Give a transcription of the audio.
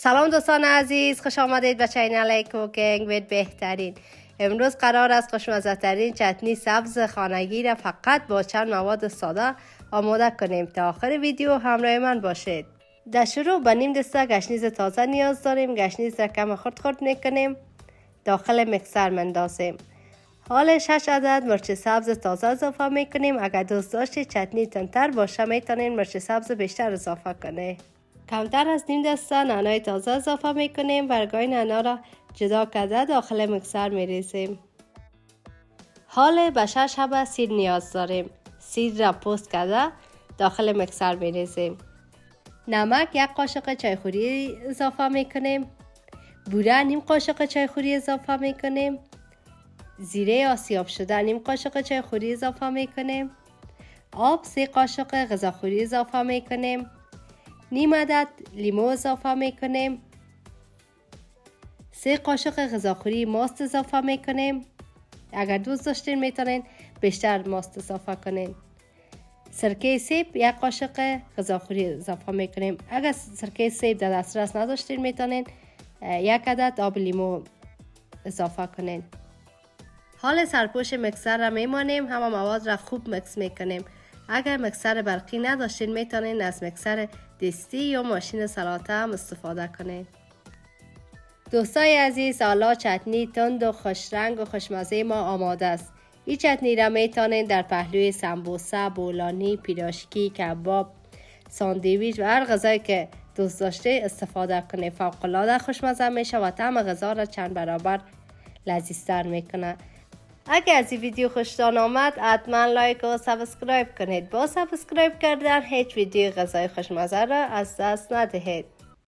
سلام دوستان عزیز، خوش آمدید به چینل کوکینگ وید بهترین. امروز قرار است خوشمزه ترین چتنی سبز خانگی را فقط با چند مواد ساده آماده کنیم. تا آخر ویدیو همراه من باشید. در شروع به نیم دسته گشنیز تازه نیاز داریم. گشنیز را کم خرد میکنیم، داخل میکسر مندازیم. حال 6 عدد مرچ سبز تازه اضافه میکنیم. اگر دوست داشتید چتنی تندتر باشه میتونین مرچ سبز بیشتر اضافه کنید. کمتر از نیم دسته نعنای تازه اضافه میکنیم. برگای نعنا را جدا کرده داخل میکسر میریزیم. حال به 6 حبه سیر نیاز داریم. سیر را پوست کرده داخل میکسر میریزیم. نمک 1 قاشق چایخوری اضافه میکنیم. بوره نیم قاشق چایخوری اضافه میکنیم. زیره آسیاب شده نیم قاشق چایخوری اضافه میکنیم. آب 3 قاشق غذاخوری اضافه میکنیم. نیم عدد لیمو اضافه میکنیم. 3 قاشق غذاخوری ماست اضافه میکنیم. اگر دوست داشتین میتونین بیشتر ماست اضافه کنین. سرکه سیب 1 قاشق غذاخوری اضافه میکنیم. اگر سرکه سیب در دسترس نداشتین میتونین 1 عدد آب لیمو اضافه کنین. حال سرپوش مکسر را میمانیم. همه مواد را خوب مکس میکنیم. اگر مکسر برقی نداشتین میتونین از مکسر دستی یا ماشین سلاته هم استفاده کنین. دوستای عزیز، حالا چتنی تند و خوش رنگ و خوشمزه ما آماده است. این چتنی را میتونین در پهلوی سمبوسه، بولانی، پیراشکی، کباب، ساندویچ و هر غذایی که دوست داشته استفاده کنید. فوق العاده خوشمزه میشه و طعم غذا را چند برابر لذیذتر میکنه. اگر از این ویدیو خوشتان آمد حتما لایک و سابسکرایب کنید. با سابسکرایب کردن هیچ ویدیو غذای خوشمزه را از دست ندهید.